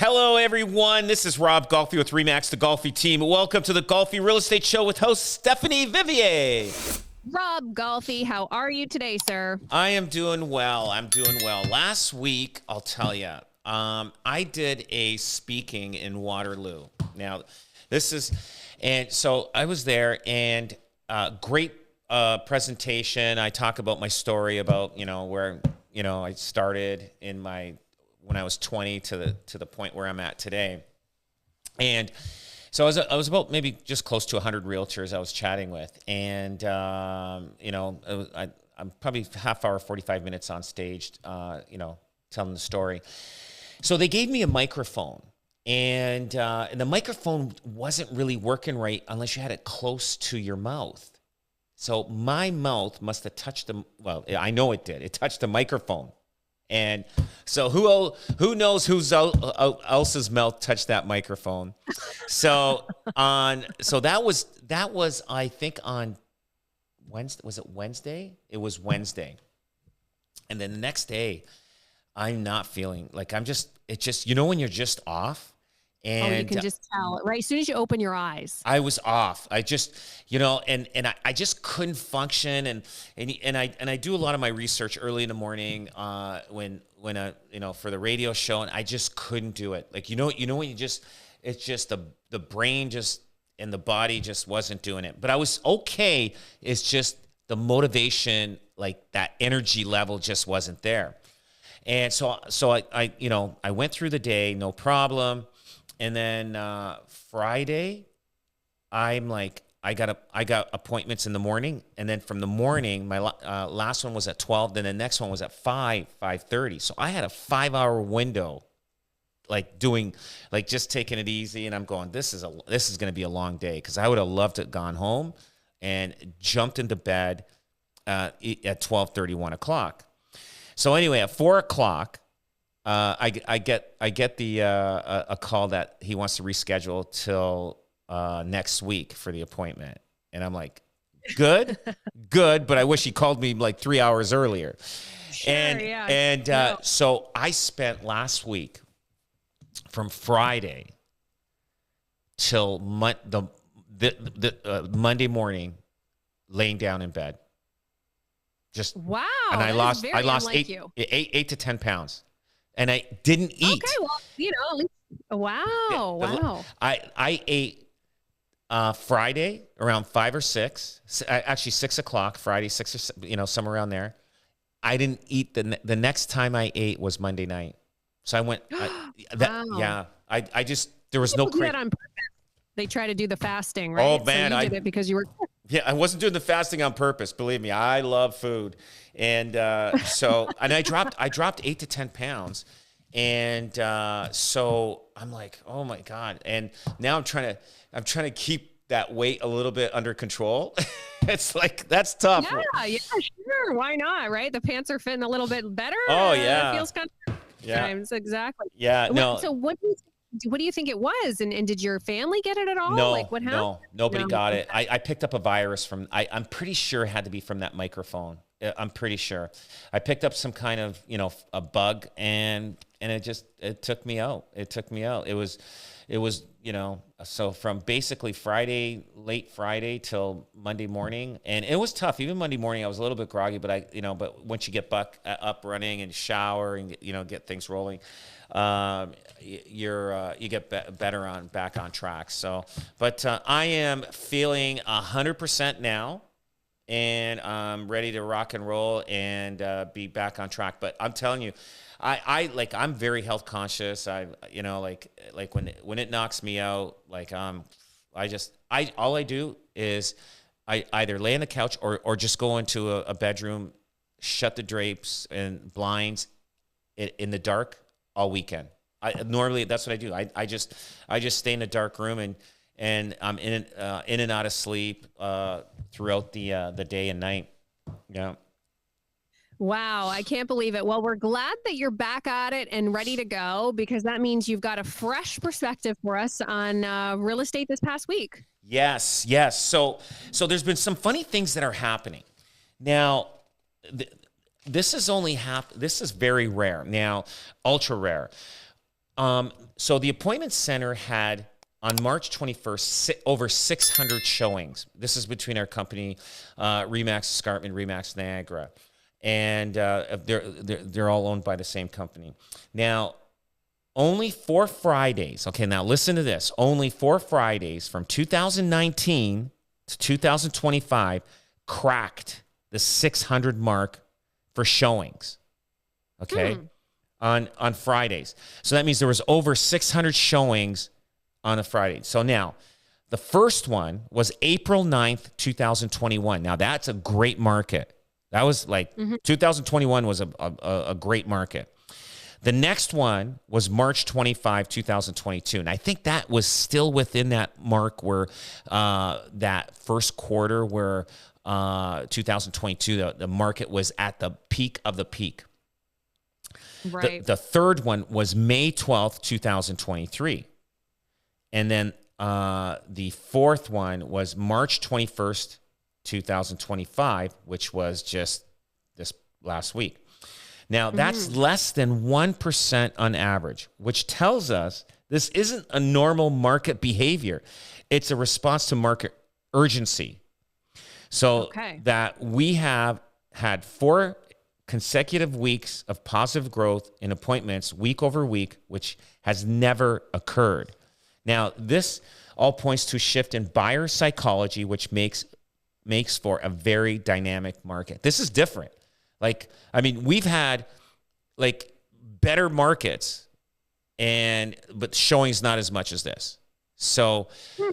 Hello, everyone. This is Rob Golfi with REMAX, the Golfi team. Welcome to the Golfi Real Estate Show with host Stephanie Vivier. Rob Golfi, how are you today, sir? I am doing well. Last week, I'll tell you, I did a speaking in Waterloo. Now, so I was there, and great presentation. I talk about my story about, where, I started when I was 20 to the point where I'm at today. And so I was about maybe just close to 100 realtors I was chatting with. And, I'm probably half hour, 45 minutes on stage, telling the story. So they gave me a microphone. And the microphone wasn't really working right unless you had it close to your mouth. So my mouth must have touched I know it did. It touched the microphone. And so who knows whose else's mouth touched that microphone? So that was I think on Wednesday. Was it Wednesday? It was Wednesday. And then the next day, I'm not feeling like when you're just off. And you can just tell, right? As soon as you open your eyes. I was off. I just, I just couldn't function. And I do a lot of my research early in the morning when for the radio show, and I just couldn't do it. Like, when it's just the brain just and the body just wasn't doing it. But I was okay. It's just the motivation, like that energy level just wasn't there. And so I went through the day, no problem. And then Friday, I'm like, I got appointments in the morning, and then from the morning, my last one was at 12. Then the next one was at 5:30. So I had a 5-hour window, just taking it easy. And I'm going, this is going to be a long day, because I would have loved to have gone home and jumped into bed at 12:30, 1 o'clock. So anyway, at 4 o'clock. I get a call that he wants to reschedule till next week for the appointment, and I'm like, good, but I wish he called me like 3 hours earlier. Sure, so I spent last week from Friday till Monday morning laying down in bed. Just wow, and I lost 8 to 10 pounds. And I didn't eat. Okay, well, at least, wow. I ate Friday around 5 or 6, actually 6 o'clock Friday, 6 or 7, somewhere around there. I didn't eat the next time I ate was Monday night. So I went. Wow. I just there was no. Do that on purpose. They try to do the fasting, right? Oh man, so you did it because you were. Yeah, I wasn't doing the fasting on purpose. Believe me, I love food, and I dropped 8 to 10 pounds, and so I'm like, oh my god, and now I'm trying to keep that weight a little bit under control. It's like that's tough. Yeah, sure. Why not? Right? The pants are fitting a little bit better. Oh yeah, it feels kind of times exactly. Yeah, no. So what do you think it was? And did your family get it at all? No, what happened? No, nobody got it. I picked up a virus from, I'm pretty sure it had to be from that microphone. I'm pretty sure. I picked up some kind of, a bug, and it took me out. It was, so from basically late Friday till Monday morning, and it was tough. Even Monday morning, I was a little bit groggy, but but once you get up running and shower and, get things rolling, you get back on track. So, but I am feeling 100% now, and I'm ready to rock and roll and be back on track. But I'm telling you, I'm very health conscious. When it knocks me out, all I do is I either lay on the couch or just go into a bedroom, shut the drapes and blinds in the dark all weekend. Normally that's what I do. I just stay in a dark room, and I'm in and out of sleep throughout the day and night. Yeah. Wow, I can't believe it. Well, we're glad that you're back at it and ready to go, because that means you've got a fresh perspective for us on real estate this past week. Yes. So there's been some funny things that are happening. Now, this is very rare. Now, ultra rare. So the appointment center had on March 21st over 600 showings. This is between our company, REMAX Escarpment, REMAX Niagara, and they're all owned by the same company. Now, only 4 Fridays. Okay, now listen to this. Only 4 Fridays from 2019 to 2025 cracked the 600 mark for showings. Okay, on Fridays. So that means there was over 600 showings on a Friday. So now, the first one was April 9th, 2021. Now, that's a great market. That was like 2021 was a great market. The next one was March 25, 2022. And I think that was still within that mark where that first quarter where 2022, the market was at the peak of the peak. Right. The third one was May 12th, 2023. And then the fourth one was March 21st, 2025, which was just this last week. Now, that's less than 1% on average, which tells us this isn't a normal market behavior. It's a response to market urgency. So that we have had 4 consecutive weeks of positive growth in appointments week over week, which has never occurred. Now, this all points to a shift in buyer psychology, which makes for a very dynamic market. This is different. Like, I mean, we've had like better markets but showings not as much as this. So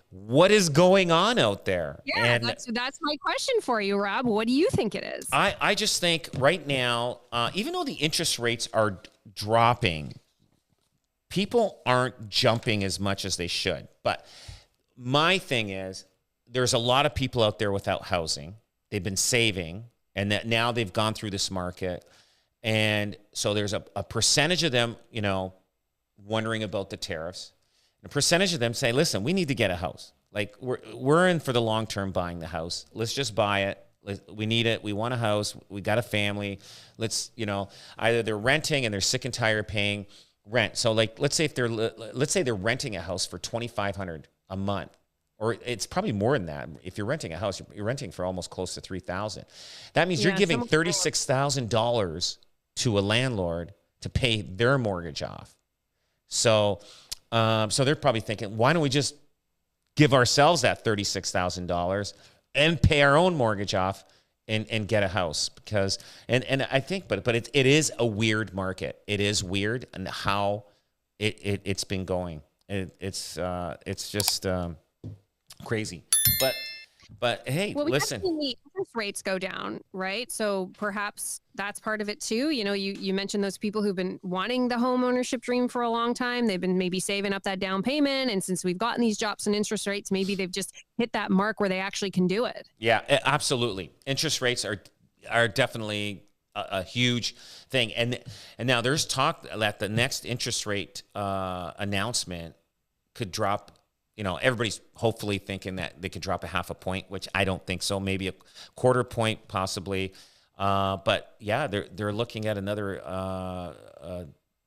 what is going on out there? Yeah, and that's my question for you, Rob. What do you think it is? I just think right now, even though the interest rates are dropping, people aren't jumping as much as they should. But my thing is, there's a lot of people out there without housing. They've been saving, and that now they've gone through this market. And so there's a percentage of them, you know, wondering about the tariffs. A percentage of them say, listen, we need to get a house. Like we're in for the long term buying the house. Let's just buy it. We need it. We want a house. We got a family. Let's, you know, either they're renting and they're sick and tired of paying rent. So like, let's say they're renting a house for $2,500 a month, or it's probably more than that. If you're renting a house, you're renting for almost close to $3,000. That means you're giving $36,000 to a landlord to pay their mortgage off. So they're probably thinking, why don't we just give ourselves that $36,000 and pay our own mortgage off and get a house? Because and I think, but it is a weird market. It is weird and how it's been going. It's just crazy. But hey, well, listen. We have seen the interest rates go down, right? So perhaps that's part of it too. You know, you mentioned those people who've been wanting the home ownership dream for a long time. They've been maybe saving up that down payment, and since we've gotten these drops in interest rates, maybe they've just hit that mark where they actually can do it. Yeah, absolutely. Interest rates are definitely a huge thing, and now there's talk that the next interest rate announcement could drop. You know, everybody's hopefully thinking that they could drop a 0.5 point, which I don't think so. Maybe a 1/4 point, possibly. But yeah, they're looking at another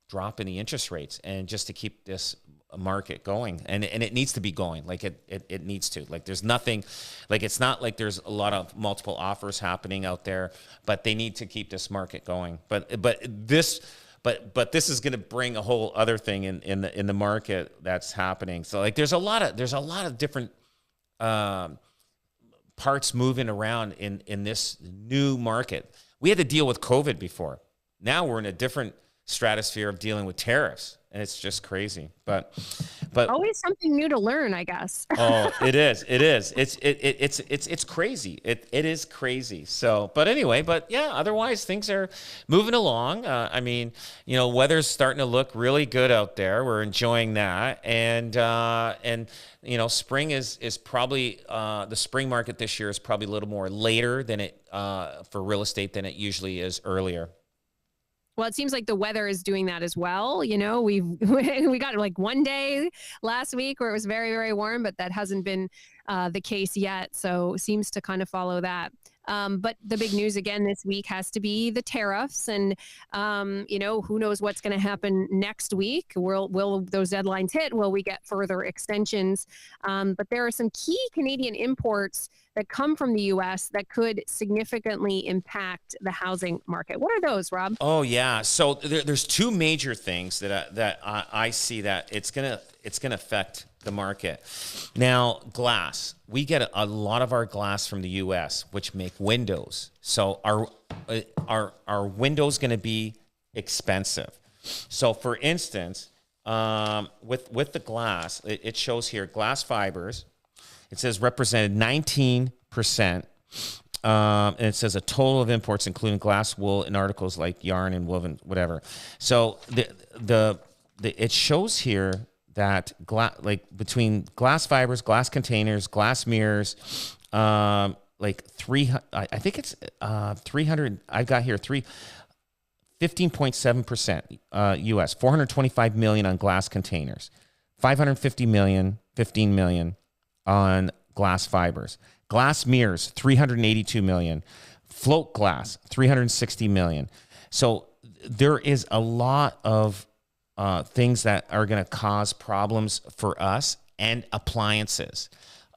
drop in the interest rates, and just to keep this market going, and it needs to be going. Like it needs to. Like there's nothing, like it's not like there's a lot of multiple offers happening out there, but they need to keep this market going. But this is going to bring a whole other thing in the market that's happening. So like there's a lot of different parts moving around in this new market. We had to deal with COVID before. Now we're in a different stratosphere of dealing with tariffs, and it's just crazy. But always something new to learn, I guess. Oh, it is. It's crazy. It is crazy. So, but anyway, yeah, otherwise things are moving along. I mean, you know, weather's starting to look really good out there. We're enjoying that. And you know, spring is probably, the spring market this year is probably a little more later than it, for real estate than it usually is earlier. Well, it seems like the weather is doing that as well. You know, we got like one day last week where it was very, very warm, but that hasn't been the case yet. So it seems to kind of follow that. But the big news again this week has to be the tariffs, and who knows what's going to happen next week? Will those deadlines hit? Will we get further extensions? But there are some key Canadian imports that come from the U.S. that could significantly impact the housing market. What are those, Rob? Oh yeah. So there's two major things that I see that it's gonna affect the market. Now, glass. We get a lot of our glass from the U.S., which make windows. So our windows going to be expensive. So, for instance, with the glass, it shows here glass fibers. It says represented 19%. And it says a total of imports, including glass, wool, and articles like yarn and woven, whatever. So it shows here that between glass fibers, glass containers, glass mirrors, I think it's 300. I got here 15.7% U.S. 425 million on glass containers, 550 million, 15 million on glass fibers. Glass mirrors, 382 million. Float glass, 360 million. So there is a lot of things that are going to cause problems for us, and appliances.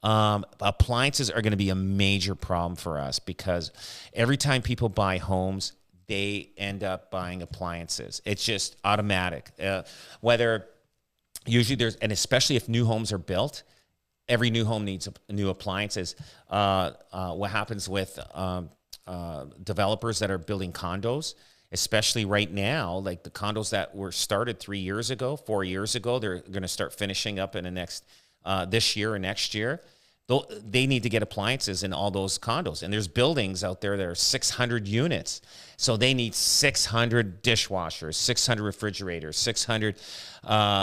Appliances are going to be a major problem for us because every time people buy homes, they end up buying appliances. It's just automatic. Whether usually there's, and especially if new homes are built, every new home needs new appliances. What happens with developers that are building condos, especially right now, like the condos that were started 3 years ago, 4 years ago, they're going to start finishing up in the next this year or next year. They need to get appliances in all those condos. And there's buildings out there that are 600 units. So they need 600 dishwashers, 600 refrigerators, 600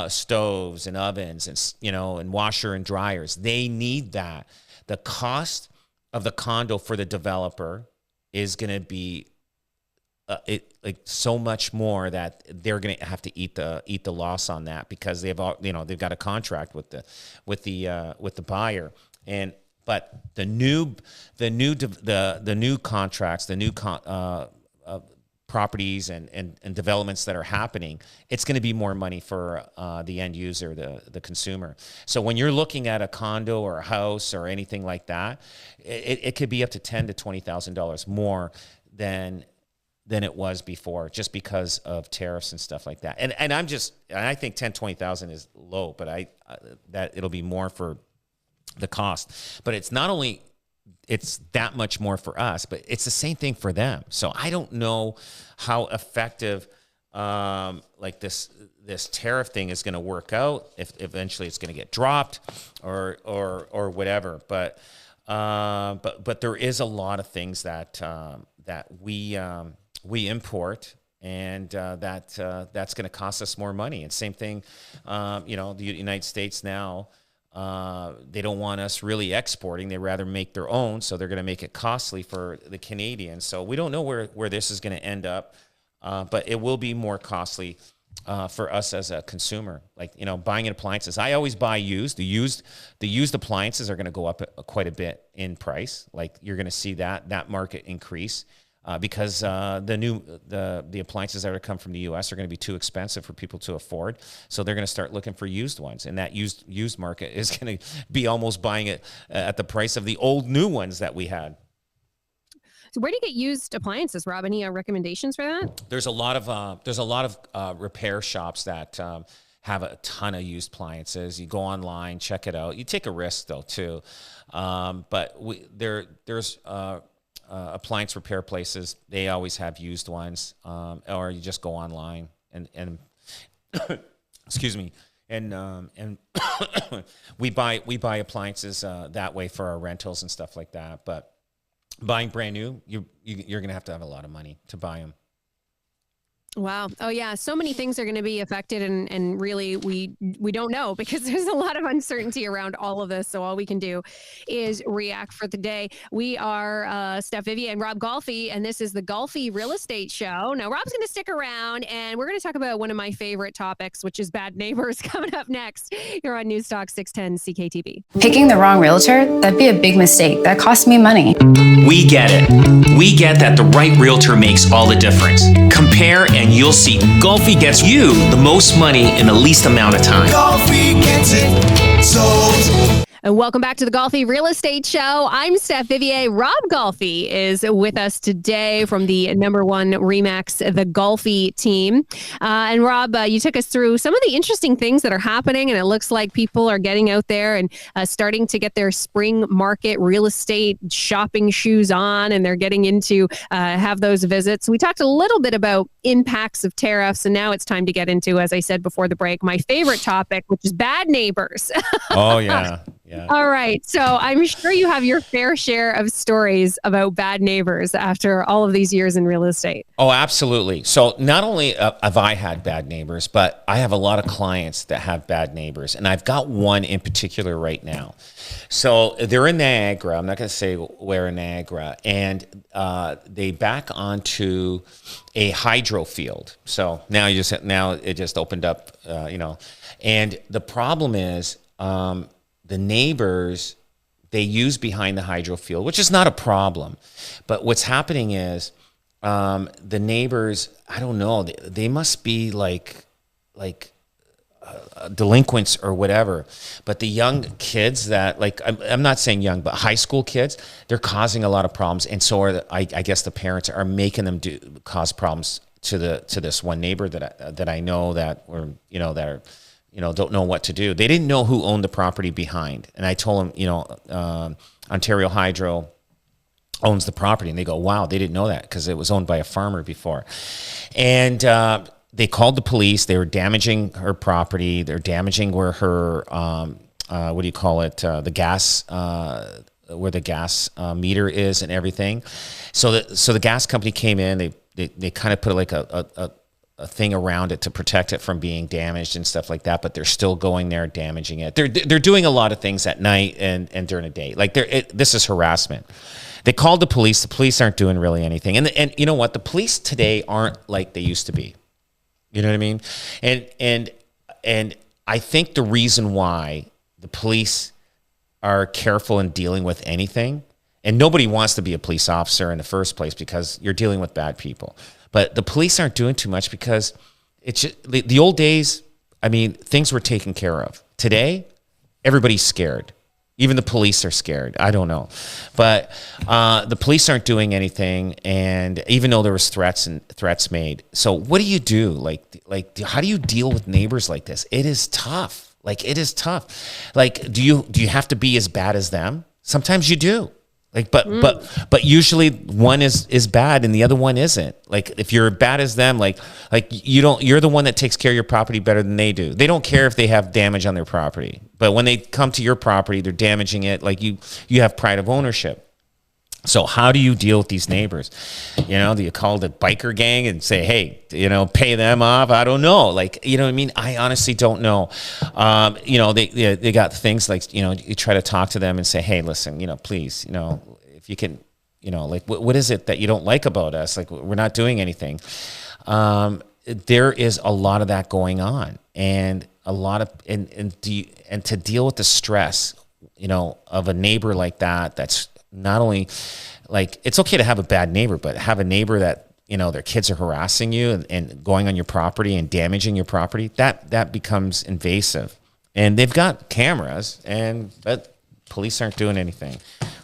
stoves and ovens, and washer and dryers. They need that. The cost of the condo for the developer is going to be so much more that they're going to have to eat the loss on that because they've got a contract with the buyer. But the new contracts, the new properties and developments that are happening, it's going to be more money for the end user, the consumer. So when you're looking at a condo or a house or anything like that, it could be up to $10,000 to $20,000 more than it was before, just because of tariffs and stuff like that. And I think 10, 20,000 is low, but that it'll be more for the cost. But it's not only it's that much more for us, but it's the same thing for them. So I don't know how effective this tariff thing is going to work out, if eventually it's going to get dropped or whatever. But there is a lot of things that we import, and that's going to cost us more money. And same thing, the United States now, they don't want us really exporting. They rather make their own, so they're going to make it costly for the Canadians. So we don't know where this is going to end up, but it will be more costly for us as a consumer. Like, buying appliances, I always buy used. The used appliances are going to go up quite a bit in price. Like, you're going to see that market increase. Because the appliances that are come from the U.S. are going to be too expensive for people to afford, so they're going to start looking for used ones, and that used market is going to be almost buying it at the price of the old new ones that we had. So where do you get used appliances, Rob? Any recommendations for that? There's a lot of repair shops that have a ton of used appliances. You go online, check it out. You take a risk though too, but there's appliance repair places. They always have used ones, or you just go online and excuse me, and we buy appliances that way for our rentals and stuff like that. But buying brand new, you're gonna have to have a lot of money to buy them. Wow. Oh yeah. So many things are going to be affected, and really we don't know because there's a lot of uncertainty around all of this. So all we can do is react for the day. We are Steph Vivier and Rob Golfi, and this is the Golfi Real Estate Show. Now Rob's going to stick around, and we're going to talk about one of my favorite topics, which is bad neighbors, coming up next here on News Talk 610 CKTB. Picking the wrong realtor, that'd be a big mistake. That cost me money. We get it. We get that the right realtor makes all the difference. Compare and you'll see Golfi gets you the most money in the least amount of time. Golfi gets it sold. And welcome back to the Golfi Real Estate Show. I'm Steph Vivier. Rob Golfi is with us today from the #1 REMAX, the Golfi team. And Rob, you took us through some of the interesting things that are happening, and it looks like people are getting out there and starting to get their spring market real estate shopping shoes on, and they're getting into have those visits. We talked a little bit about impacts of tariffs, and now it's time to get into, as I said before the break, my favorite topic, which is bad neighbors. Oh, yeah. Yeah. All right. So I'm sure you have your fair share of stories about bad neighbors after all of these years in real estate. Oh, absolutely. So not only have I had bad neighbors, but I have a lot of clients that have bad neighbors. And I've got one in particular right now. So they're in Niagara. I'm not going to say where in Niagara. And they back onto a hydro field. So now it just opened up, and the problem is, the neighbors, they use behind the hydro field, which is not a problem. But what's happening is the neighbors, I don't know, they must be like delinquents or whatever. But the young kids that, like, I'm not saying young, but high school kids, they're causing a lot of problems. And so are I guess the parents are making them cause problems to this one neighbor that I know that are don't know what to do. They didn't know who owned the property behind. And I told them, Ontario Hydro owns the property. And they go, wow, they didn't know that because it was owned by a farmer before. And they called the police. They were damaging her property. They're damaging where her, the gas, where the gas meter is and everything. So the gas company came in. They kind of put like a thing around it to protect it from being damaged and stuff like that, but they're still going there damaging it. They're doing a lot of things at night and during the day. Like this is harassment. They called the police. The police aren't doing really anything. And you know what? The police today aren't like they used to be. You know what I mean? And I think the reason why the police are careful in dealing with anything, and nobody wants to be a police officer in the first place because you're dealing with bad people. But the police aren't doing too much because it's just, the old days, I mean, things were taken care of. Today, everybody's scared. Even the police are scared. I don't know. But the police aren't doing anything, and even though there was threats made. So what do you do? Like how do you deal with neighbors like this? It is tough. Like, it is tough. Like, do you have to be as bad as them? Sometimes you do. Like, but usually one is bad and the other one isn't. Like, if you're bad as them, you're the one that takes care of your property better than they do. They don't care if they have damage on their property, but when they come to your property, they're damaging it. Like, you have pride of ownership. So how do you deal with these neighbors? Do you call the biker gang and say, hey, pay them off? I don't know. Like, you know what I mean? I honestly don't know. They got things like, you try to talk to them and say, hey, listen, please, if you can, what is it that you don't like about us? Like, we're not doing anything. There is a lot of that going on, and a lot of, and to deal with the stress, of a neighbor like that, that's not only, like, it's okay to have a bad neighbor, but have a neighbor that, their kids are harassing you and going on your property and damaging your property, that becomes invasive. And they've got cameras, but police aren't doing anything.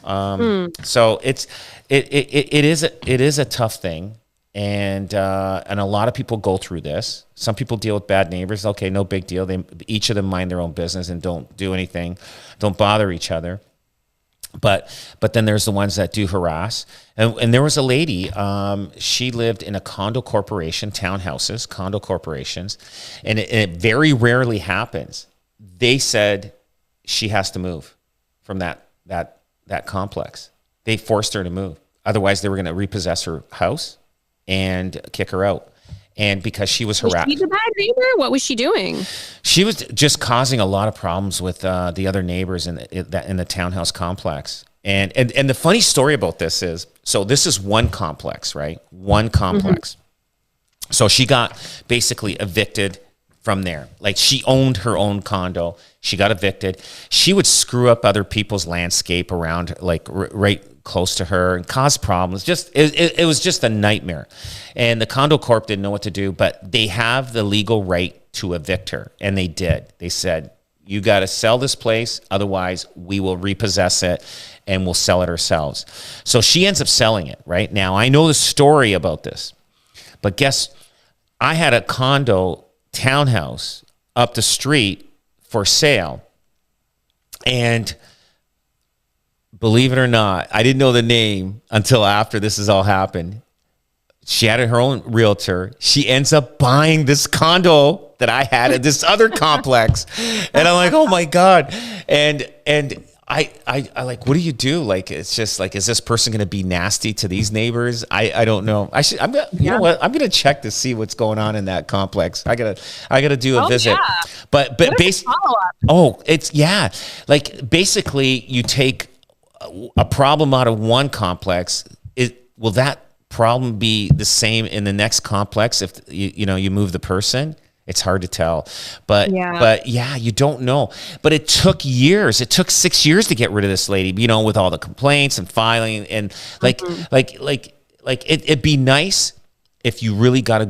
So it is a tough thing. And a lot of people go through this. Some people deal with bad neighbors. Okay, no big deal. Each of them mind their own business and don't do anything, don't bother each other. But then there's the ones that do harass. And there was a lady, she lived in a condo corporation, townhouses, condo corporations, and it very rarely happens. They said she has to move from that complex. They forced her to move. Otherwise, they were going to repossess her house and kick her out. And because she was Was harassed, she the bad neighbor? What was she doing? she was just causing a lot of problems with the other neighbors in the townhouse complex. And the funny story about this is, so this is one complex, right? One complex. So she got basically evicted from there. Like, she owned her own condo. She got evicted. She would screw up other people's landscape around, like right close to her, and cause problems. Just it was just a nightmare. And the condo corp didn't know what to do, but they have the legal right to evict her, and they did. They said, you got to sell this place, otherwise we will repossess it and we'll sell it ourselves. So she ends up selling it. Right now, I know the story about this, but guess, I had a condo townhouse up the street for sale, and believe it or not, I didn't know the name until after this has all happened. She had her own realtor. She ends up buying this condo that I had at this other complex. And I'm like, oh my God. And I like, what do you do? Like, it's just like, is this person going to be nasty to these neighbors? I don't know. You know what? I'm going to check to see what's going on in that complex. I gotta do a visit. Yeah. But basically, like, basically you take a problem out of one complex. Will that problem be the same in the next complex if you move the person? It's hard to tell, but you don't know. But it took years. It took 6 years to get rid of this lady, with all the complaints and filing, and it'd be nice if you really got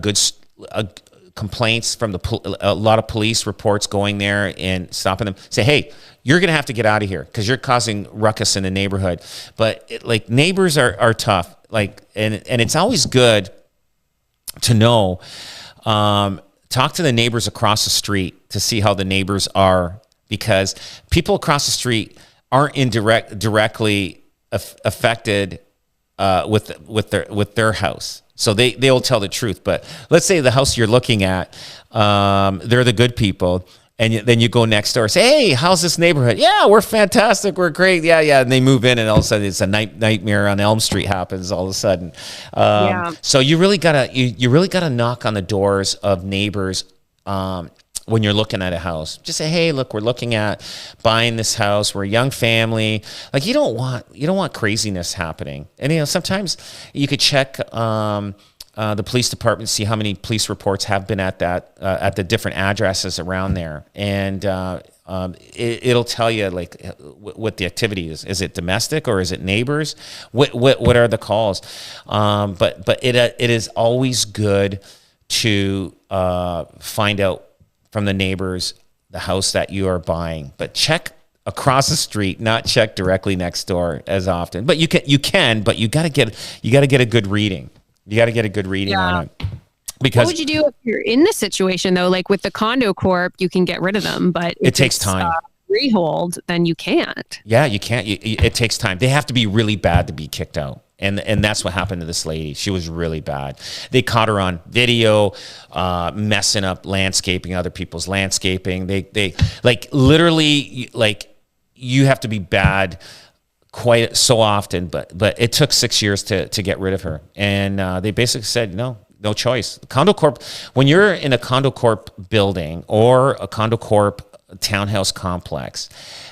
complaints from a lot of police reports going there and stopping them. Say, hey, you're going to have to get out of here because you're causing ruckus in the neighborhood. But neighbors are tough. And it's always good to know. Talk to the neighbors across the street to see how the neighbors are, because people across the street aren't directly affected with their house. So they'll tell the truth. But let's say the house you're looking at, they're the good people. And then you go next door and say, hey, how's this neighborhood? Yeah, we're fantastic. We're great. Yeah. And they move in, and all of a sudden it's a nightmare on Elm Street happens all of a sudden. So you really gotta knock on the doors of neighbors when you're looking at a house. Just say, hey, look, we're looking at buying this house. We're a young family. Like, you don't want craziness happening. And sometimes you could check the police department, see how many police reports have been at the different addresses around there, and it'll tell you what the activity is. Is it domestic or is it neighbors? What are the calls? But it is always good to find out from the neighbors the house that you are buying. But check across the street, not check directly next door as often. But you can, but you got to get a good reading. You got to get a good reading on it. Because what would you do if you're in this situation, though? Like with the condo corp, you can get rid of them, but it takes time. Freehold, then you can't. Yeah, you can't. It takes time. They have to be really bad to be kicked out. And that's what happened to this lady. She was really bad. They caught her on video, messing up landscaping, other people's landscaping. They literally, you have to be bad quite so often, but it took 6 years to get rid of her. And they basically said, no choice. Condo corp, when you're in a condo corp building or a condo corp townhouse complex,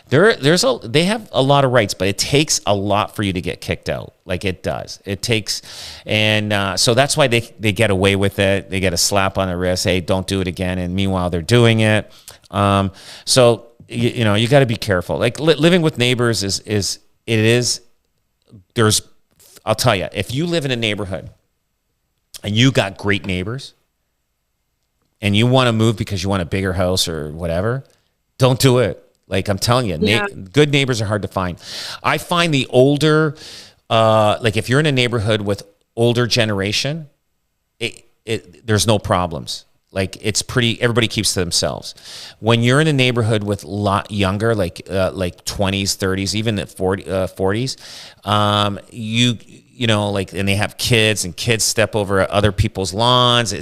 they have a lot of rights, but it takes a lot for you to get kicked out. Like, it does. It takes, and so that's why they get away with it. They get a slap on the wrist, hey, don't do it again. And meanwhile, they're doing it. So you got to be careful. Like, living with neighbors I'll tell you, if you live in a neighborhood and you got great neighbors and you want to move because you want a bigger house or whatever, don't do it. Like, I'm telling you, good neighbors are hard to find. I find the older, if you're in a neighborhood with older generation, there's no problems. Like, it's pretty, everybody keeps to themselves. When you're in a neighborhood with a lot younger, like 20s, 30s, even at 40s, and they have kids, and kids step over other people's lawns.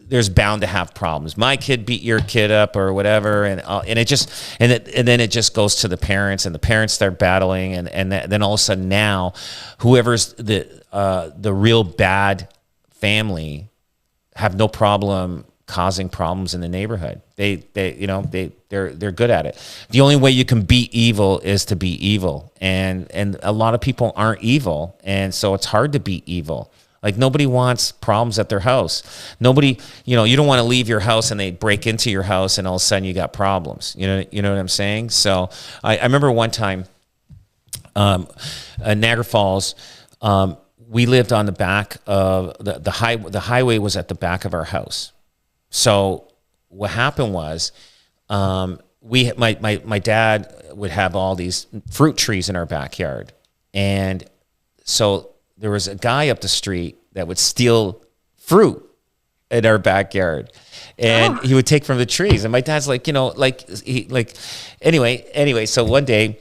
There's bound to have problems. My kid beat your kid up or whatever, and then it just goes to the parents, and the parents start battling, and then all of a sudden now, whoever's the real bad family have no problem causing problems in the neighborhood. They're good at it. The only way you can beat evil is to be evil. And a lot of people aren't evil. And so it's hard to beat evil. Like nobody wants problems at their house. Nobody, you don't want to leave your house and they break into your house and all of a sudden you got problems. You know what I'm saying? So I remember one time, Niagara Falls, we lived on the back of the highway was at the back of our house. So what happened was, my dad would have all these fruit trees in our backyard. And so there was a guy up the street that would steal fruit in our backyard, and he would take from the trees. And my dad's like, anyway. So one day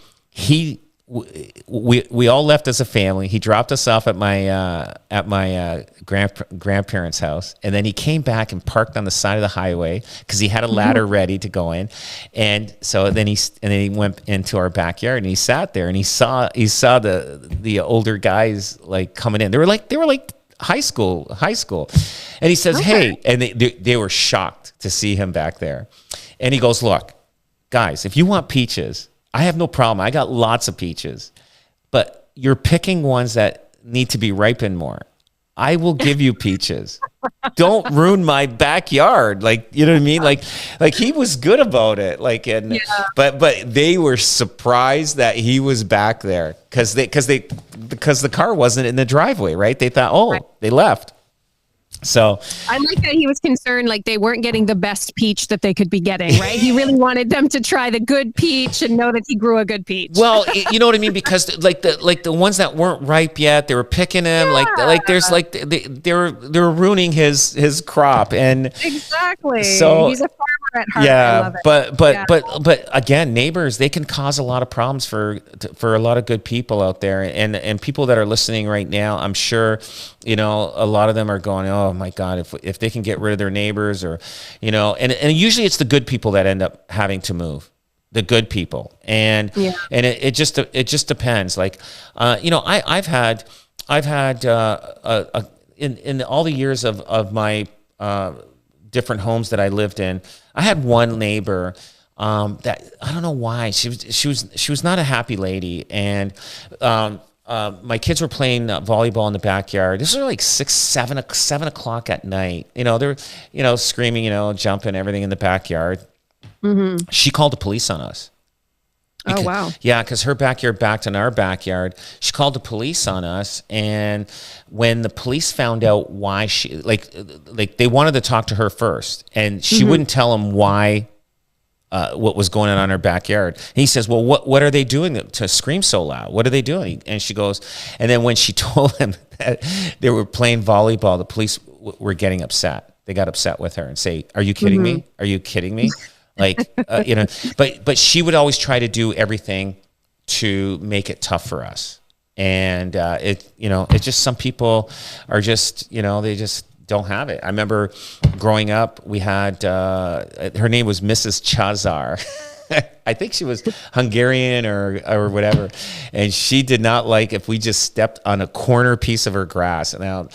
we all left as a family. He dropped us off at my grandparents' house, and then he came back and parked on the side of the highway because he had a ladder ready to go in. And so then he went into our backyard and he sat there and he saw the older guys like coming in. They were like high school, and he says, "Hey," and they were shocked to see him back there. And he goes, "Look, guys, if you want peaches, I have no problem. I got lots of peaches, but you're picking ones that need to be ripened more. I will give you peaches. Don't ruin my backyard." Like, you know what I mean? Like he was good about it. But they were surprised that he was back there because the car wasn't in the driveway, right? They thought, they left. So I like that he was concerned, like they weren't getting the best peach that they could be getting, right? He really wanted them to try the good peach and know that he grew a good peach. Well, you know what I mean? Because the ones that weren't ripe yet, they were picking him. They were ruining his crop. And exactly. So he's a farmer at heart. yeah, I love it. but again, neighbors, they can cause a lot of problems for a lot of good people out there, and people that are listening right now. I'm sure, a lot of them are going, "Oh my God, if they can get rid of their neighbors," or, and usually it's the good people that end up having to move, the good people, and it just depends. Like, I've had in all the years of my different homes that I lived in, I had one neighbor that I don't know why she was not a happy lady, and my kids were playing volleyball in the backyard. This was like 7 o'clock at night. They're screaming, jumping, everything in the backyard. Mm-hmm. She called the police on us. Oh, wow. Yeah, because her backyard backed on our backyard. She called the police on us, and when the police found out why she, like they wanted to talk to her first, and she wouldn't tell them why, what was going on in her backyard. And he says, "Well, what are they doing to scream so loud? What are they doing?" And she goes, and then when she told him that they were playing volleyball, the police were getting upset. They got upset with her and say, "Are you kidding me? Are you kidding me?" Like, but she would always try to do everything to make it tough for us. And it's just, some people are just, they just don't have it. I remember growing up, we had, her name was Mrs. Chazar. I think she was Hungarian or whatever, and she did not like if we just stepped on a corner piece of her grass. Now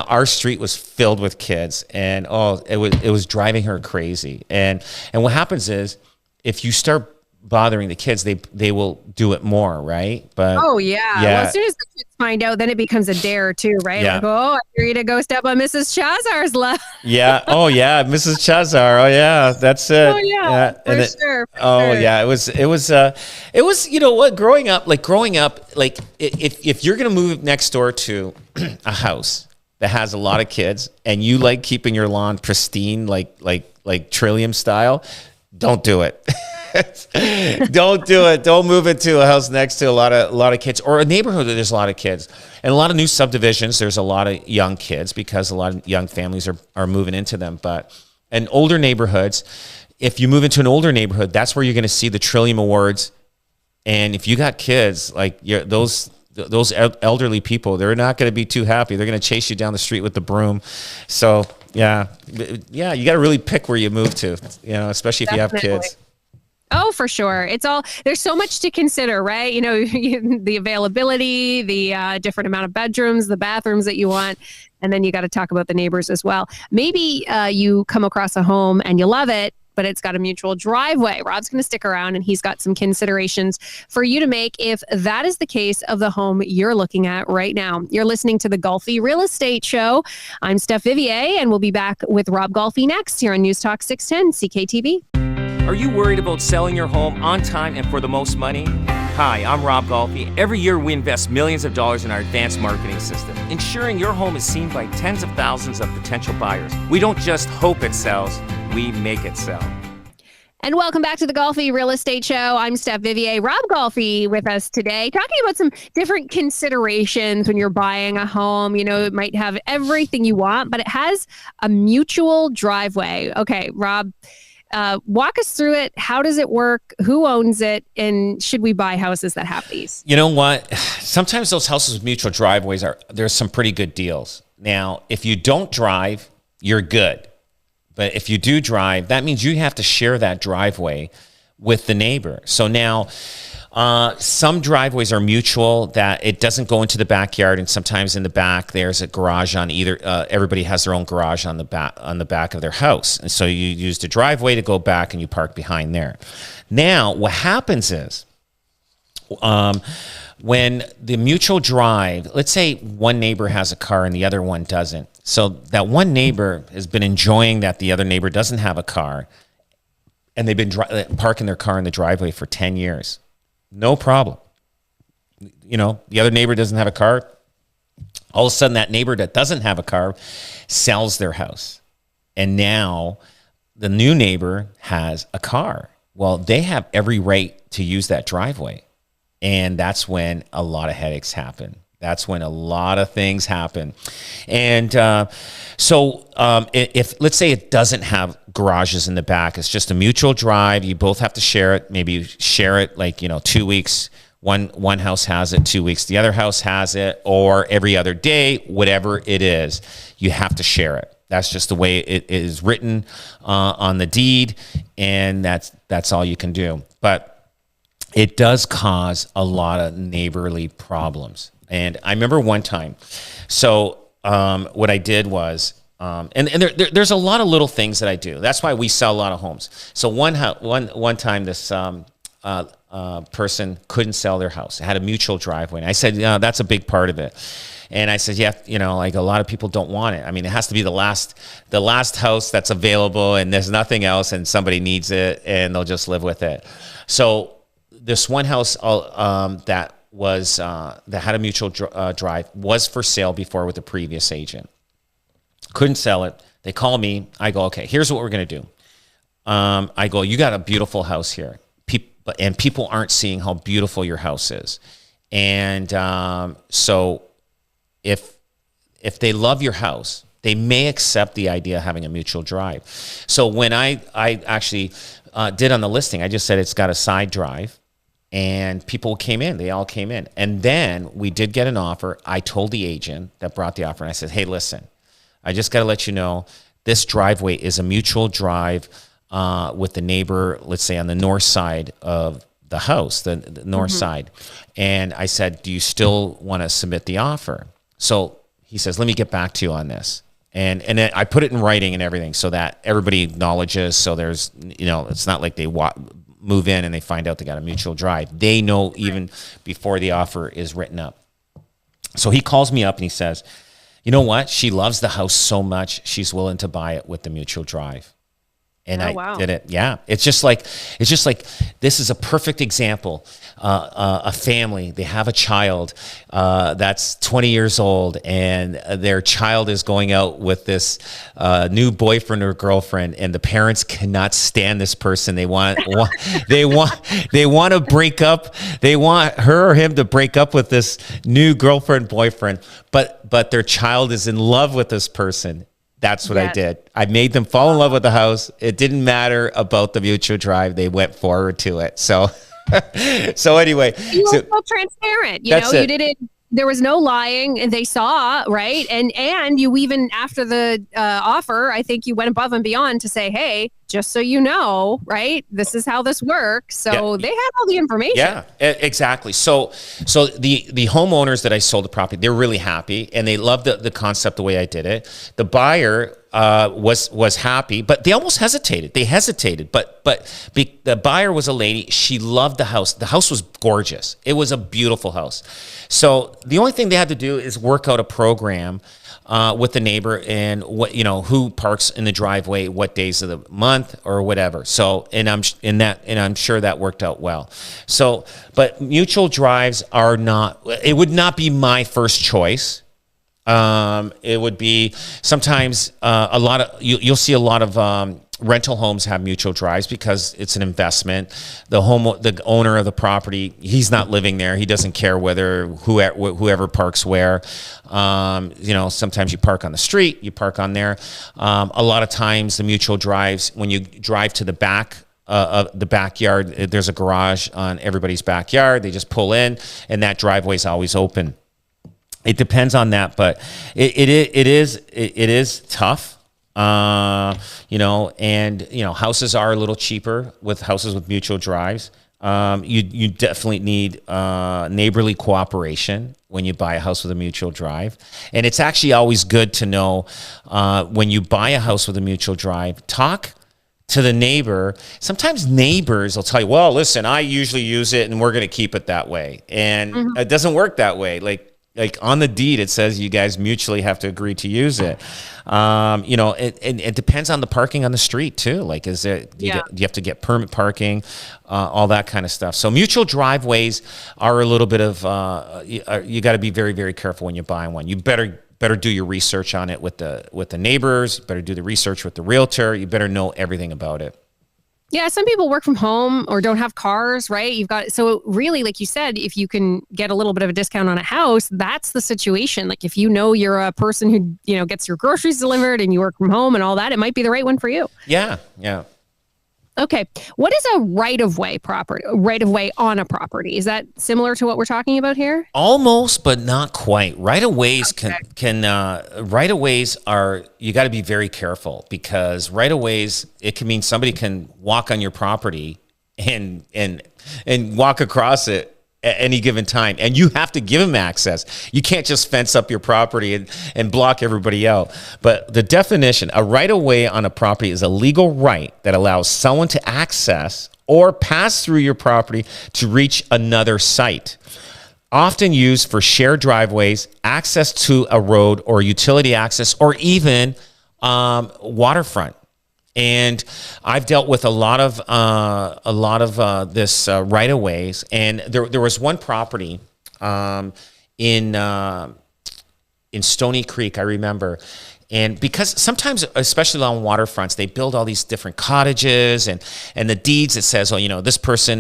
our street was filled with kids, and it was driving her crazy. And what happens is, if you start bothering the kids, they will do it more, right? But well, as soon as the kids find out, then it becomes a dare too, right? Yeah. Like, I dare you to go step on Mrs. Chazar's left. Yeah. Oh yeah, Mrs. Chazar. Oh yeah, that's it. Oh yeah, for sure. Yeah, it was. You know what? Growing up, like if you're gonna move next door to a house that has a lot of kids and you like keeping your lawn pristine, like Trillium style, don't do it. Don't do it. Don't move it to a house next to a lot of kids, or a neighborhood that there's a lot of kids. And a lot of new subdivisions, there's a lot of young kids because a lot of young families are moving into them. But in older neighborhoods, if you move into an older neighborhood, that's where you're going to see the Trillium Awards. And if you got kids, like those elderly people, they're not going to be too happy. They're going to chase you down the street with the broom. So yeah, you got to really pick where you move to, especially if you have kids. Oh, for sure. There's so much to consider, right? The availability, the different amount of bedrooms, the bathrooms that you want. And then you got to talk about the neighbors as well. Maybe you come across a home and you love it, but it's got a mutual driveway. Rob's going to stick around and he's got some considerations for you to make if that is the case of the home you're looking at right now. You're listening to the Golfi Real Estate Show. I'm Steph Vivier, and we'll be back with Rob Golfi next here on News Talk 610 CKTV. Are you worried about selling your home on time and for the most money? Hi, I'm Rob Golfi. Every year we invest millions of dollars in our advanced marketing system, ensuring your home is seen by tens of thousands of potential buyers. We don't just hope it sells, we make it sell. And welcome back to the Golfi Real Estate Show. I'm Steph Vivier. Rob Golfi with us today, talking about some different considerations when you're buying a home. You know, it might have everything you want, but it has a mutual driveway. Okay, Rob, walk us through it. How does it work? Who owns it? And should we buy houses that have these? You know what? Sometimes those houses with mutual driveways there's some pretty good deals. Now, if you don't drive, you're good. But if you do drive, that means you have to share that driveway with the neighbor. So now, some driveways are mutual, that it doesn't go into the backyard, and sometimes in the back there's a garage on either. Everybody has their own garage on the back of their house, and so you use the driveway to go back and you park behind there. Now, what happens is, when the mutual drive, let's say one neighbor has a car and the other one doesn't. So that one neighbor has been enjoying that the other neighbor doesn't have a car, and they've been parking their car in the driveway for 10 years. No problem. You know, the other neighbor doesn't have a car. All of a sudden, that neighbor that doesn't have a car sells their house. And now the new neighbor has a car. Well, they have every right to use that driveway. And that's when a lot of headaches happen. That's when a lot of things happen. And if let's say it doesn't have garages in the back, it's just a mutual drive. You both have to share it. Maybe you share it 2 weeks. One house has it, 2 weeks. The other house has it, or every other day, whatever it is, you have to share it. That's just the way it is written on the deed, and that's all you can do. But it does cause a lot of neighborly problems. And I remember one time, so what I did was, there's a lot of little things that I do. That's why we sell a lot of homes. So one time, this person couldn't sell their house. It had a mutual driveway. And I said, that's a big part of it. And I said, yeah, a lot of people don't want it. I mean, it has to be the last house that's available, and there's nothing else, and somebody needs it, and they'll just live with it. So this one house that had a mutual drive was for sale before with the previous agent. Couldn't sell it. They call me. I go, okay, here's what we're going to do. I go, you got a beautiful house here. And people aren't seeing how beautiful your house is. And so if they love your house, they may accept the idea of having a mutual drive. So when I actually did on the listing, I just said it's got a side drive. And people came in. They all came in. And then we did get an offer. I told the agent that brought the offer, and I said, hey, listen, I just got to let you know, this driveway is a mutual drive with the neighbor, let's say on the north side of the house, the north side. And I said, do you still want to submit the offer? So he says, let me get back to you on this. And then I put it in writing and everything so that everybody acknowledges. So there's, it's not like they move in and they find out they got a mutual drive. They know even before the offer is written up. So he calls me up and he says, you know what? She loves the house so much, she's willing to buy it with the mutual drive. And I did it. Yeah. It's just like this is a perfect example. A family, they have a child that's 20 years old, and their child is going out with this new boyfriend or girlfriend, and the parents cannot stand this person. They want to break up. They want her or him to break up with this new girlfriend, boyfriend, but their child is in love with this person. That's what I did. I made them fall in love with the house. It didn't matter about the mutual drive. They went forward to it. So anyway. You were so transparent. You there was no lying, and they saw, right? And you, even after the offer, I think you went above and beyond to say, hey, just so you know, right, this is how this works. So they had all the information. Yeah, exactly. So the homeowners that I sold the property, they're really happy, and they loved the concept, the way I did it. The buyer was happy, but they almost hesitated. They hesitated, but the buyer was a lady. She loved the house. The house was gorgeous. It was a beautiful house. So the only thing they had to do is work out a program with the neighbor, and what, who parks in the driveway, what days of the month or whatever. So, and I'm sure that worked out well. So, but mutual drives are not. It would not be my first choice. It would be sometimes a lot of you'll see a lot of rental homes have mutual drives because it's an investment. The owner of the property, he's not living there. He doesn't care whether whoever parks where. Sometimes you park on the street, you park on there. A lot of times the mutual drives, when you drive to the back of the backyard, there's a garage on everybody's backyard. They just pull in, and that driveway is always open. It depends on that, but it is tough. Houses are a little cheaper with houses with mutual drives. You definitely need neighborly cooperation when you buy a house with a mutual drive. And it's actually always good to know when you buy a house with a mutual drive, talk to the neighbor. Sometimes neighbors will tell you, well, listen, I usually use it and we're going to keep it that way. And it doesn't work that way. Like on the deed, it says you guys mutually have to agree to use it. It depends on the parking on the street too. Like, do you have to get permit parking, all that kind of stuff. So mutual driveways are a little bit of, you got to be very, very careful when you buy one. You better do your research on it with the neighbors. You better do the research with the realtor. You better know everything about it. Yeah, some people work from home or don't have cars, right? So really, like you said, if you can get a little bit of a discount on a house, that's the situation. Like if you're a person who, gets your groceries delivered and you work from home and all that, it might be the right one for you. Yeah. Okay. What is a right-of-way on a property? Is that similar to what we're talking about here? Almost, but not quite. Right-of-ways right-of-ways are, you got to be very careful, because right-of-ways, it can mean somebody can walk on your property and walk across it at any given time, and you have to give them access. You can't just fence up your property and block everybody out. But the definition, a right-of-way on a property is a legal right that allows someone to access or pass through your property to reach another site. Often used for shared driveways, access to a road or utility access, or even waterfront. And I've dealt with a lot of this right-of-ways, and there was one property in Stony Creek, I remember. And because sometimes, especially along waterfronts, they build all these different cottages, and the deeds, it says, this person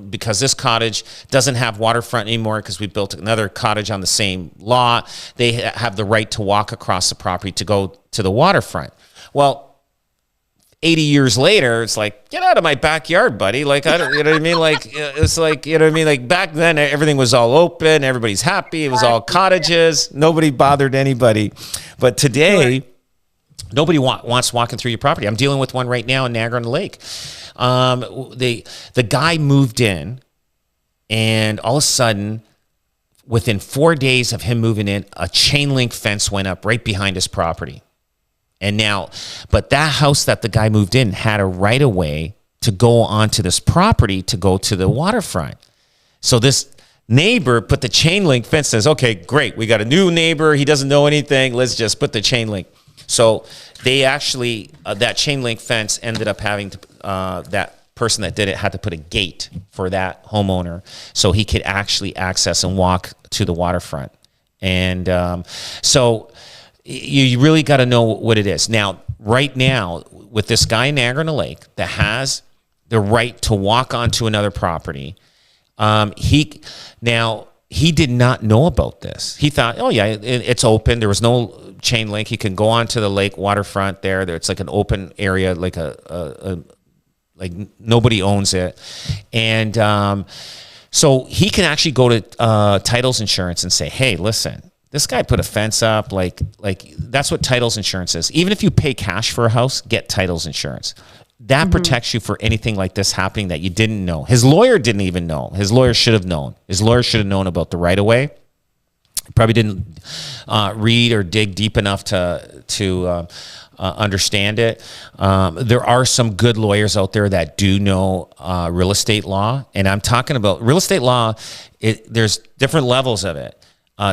because this cottage doesn't have waterfront anymore because we built another cottage on the same lot, they have the right to walk across the property to go to the waterfront. Well, 80 years later, it's like, get out of my backyard, buddy. Like, I don't, you know what I mean? Like, it's like, you know what I mean? Like back then, everything was all open. Everybody's happy. It was all cottages. Nobody bothered anybody. But today, nobody wants walking through your property. I'm dealing with one right now in Niagara-on-the-Lake. The guy moved in, and all of a sudden, within 4 days of him moving in, a chain link fence went up right behind his property. And now, but that house that the guy moved in had a right of way to go onto this property to go to the waterfront. So this neighbor put the chain link fence, says, okay, great. We got a new neighbor. He doesn't know anything. Let's just put the chain link. So they actually, that chain link fence ended up having to, that person that did it had to put a gate for that homeowner so he could actually access and walk to the waterfront. And so you really got to know what it is. Now, right now, with this guy in Niagara-on-the-Lake that has the right to walk onto another property, he did not know about this. He thought, oh yeah, it's open. There was no chain link. He can go onto the lake waterfront there. It's like an open area, like like nobody owns it. And So he can actually go to titles insurance and say, hey, listen, this guy put a fence up. Like that's what titles insurance is. Even if you pay cash for a house, get titles insurance. That protects you for anything like this happening that you didn't know. His lawyer didn't even know. His lawyer should have known. His lawyer should have known about the right of way. Probably didn't read or dig deep enough to understand it. There are some good lawyers out there that do know real estate law, and I'm talking about real estate law. There's different levels of it.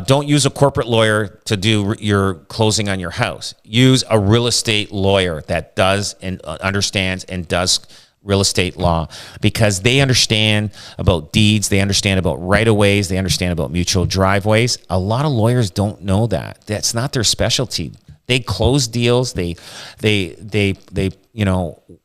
Don't use a corporate lawyer to do your closing on your house. Use a real estate lawyer that does and understands and does real estate law, because they understand about deeds, they understand about right-of-ways, they understand about mutual driveways. A lot of lawyers don't know that. That's not their specialty. They close deals. They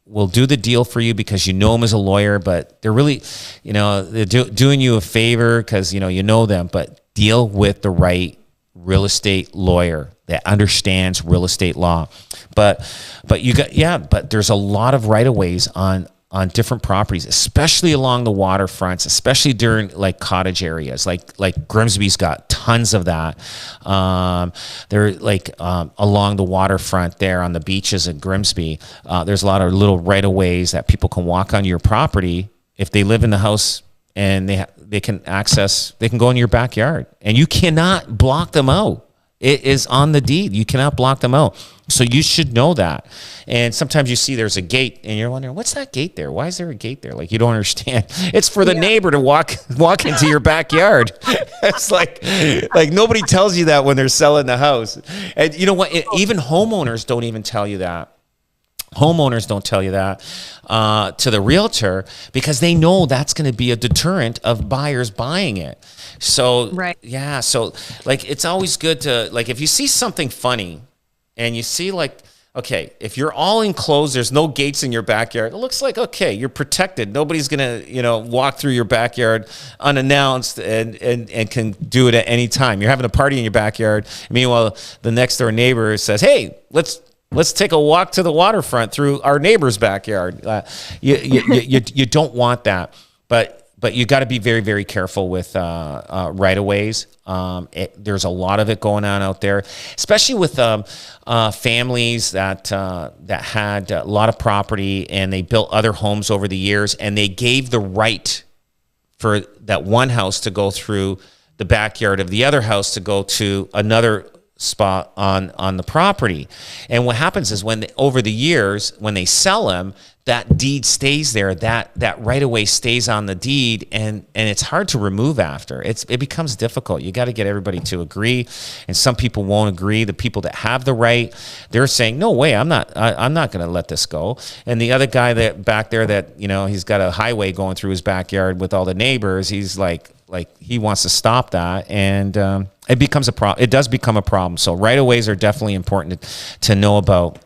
will do the deal for you because you know them as a lawyer, but they're really, they're doing you a favor because you know them. But deal with the right real estate lawyer that understands real estate law. But there's a lot of right-of-ways on different properties, especially along the waterfronts, especially during like cottage areas, like Grimsby's got tons of that. They're like along the waterfront there on the beaches at Grimsby. There's a lot of little right-of-ways that people can walk on your property if they live in the house, and they can go in your backyard, and you cannot block them out. It is on the deed. You cannot block them out. So you should know that. And sometimes you see there's a gate and you're wondering, what's that gate there? Why is there a gate there? Like, you don't understand. It's for the neighbor to walk into your backyard. It's like nobody tells you that when they're selling the house. And you know what? Even homeowners don't even tell you that. Homeowners don't tell you that to the realtor, because they know that's going to be a deterrent of buyers buying it. So, right. Yeah. So like, it's always good to, like, if you see something funny and you see like, okay, if you're all enclosed, there's no gates in your backyard, it looks like, okay, you're protected. Nobody's going to, walk through your backyard unannounced and can do it at any time. You're having a party in your backyard. Meanwhile, the next door neighbor says, hey, let's take a walk to the waterfront through our neighbor's backyard. You don't want that, but you got to be very, very careful with right-of-ways. There's a lot of it going on out there, especially with families that had a lot of property and they built other homes over the years, and they gave the right for that one house to go through the backyard of the other house to go to another spot on the property. And what happens is over the years, when they sell them, that deed stays there, that right-of-way stays on the deed, and it's hard to remove after. It becomes difficult. You got to get everybody to agree, and some people won't agree. The people that have the right, they're saying, no way, I'm not going to let this go. And the other guy that back there that, he's got a highway going through his backyard with all the neighbors, he's like he wants to stop that, and it becomes a problem. It does become a problem. So right-of-ways are definitely important to know about.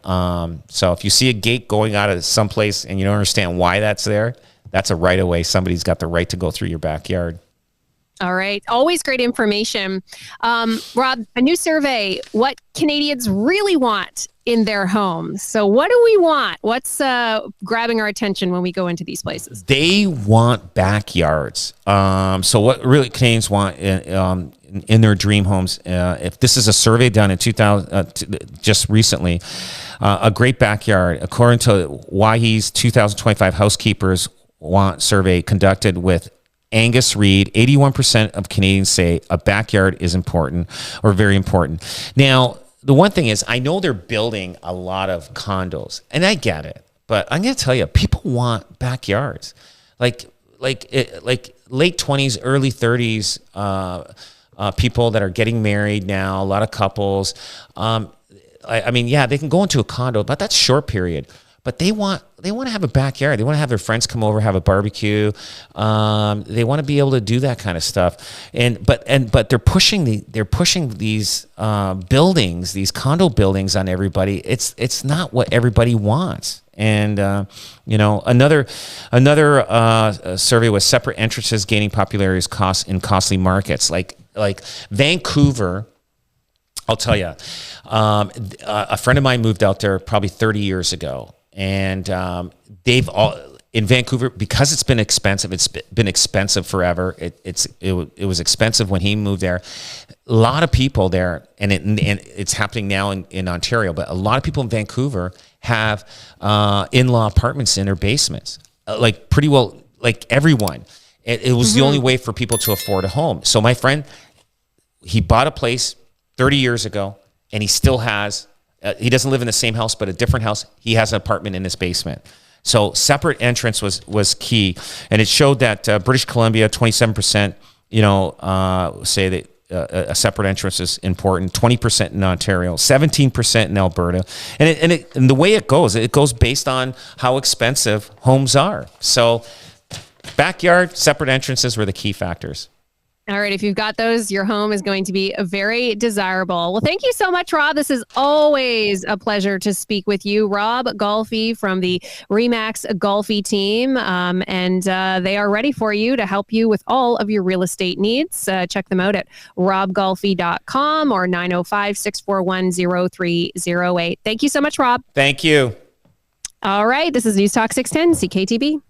So if you see a gate going out of someplace and you don't understand why that's there, that's a right-of-way. Somebody's got the right to go through your backyard. All right. Always great information. Rob, a new survey, what Canadians really want in their homes. So what do we want? What's grabbing our attention when we go into these places? They want backyards. So what really Canadians want in their dream homes, if this is a survey done in 2000, just recently, a great backyard, according to Waihe's 2025 Housekeepers Want survey conducted with Angus Reid, 81% of Canadians say a backyard is important or very important. Now, the one thing is, I know they're building a lot of condos, and I get it, but I'm going to tell you, people want backyards, like late 20s, early 30s, people that are getting married now, a lot of couples. I mean, yeah, they can go into a condo, but that's short period. But they want to have a backyard. They want to have their friends come over, have a barbecue. They want to be able to do that kind of stuff. But they're pushing these buildings, these condo buildings on everybody. It's not what everybody wants. And another survey was separate entrances gaining popularity in costly markets like Vancouver. I'll tell you, a friend of mine moved out there probably 30 years ago. And in Vancouver, because it's been expensive, it's been expensive forever. It was expensive when he moved there. A lot of people there, and it's happening now in Ontario, but a lot of people in Vancouver have in-law apartments in their basements. Like pretty well, like everyone. It was the only way for people to afford a home. So my friend, he bought a place 30 years ago, and he still has, he doesn't live in the same house, but a different house. He has an apartment in his basement. So separate entrance was key. And it showed that British Columbia, 27%, say that a separate entrance is important, 20% in Ontario, 17% in Alberta. And the way it goes based on how expensive homes are. So backyard, separate entrances were the key factors. All right. If you've got those, your home is going to be very desirable. Well, thank you so much, Rob. This is always a pleasure to speak with you. Rob Golfi from the REMAX Golfi team. And they are ready for you to help you with all of your real estate needs. Check them out at robgolfi.com or 905-641-0308. Thank you so much, Rob. Thank you. All right. This is News Talk 610 CKTB.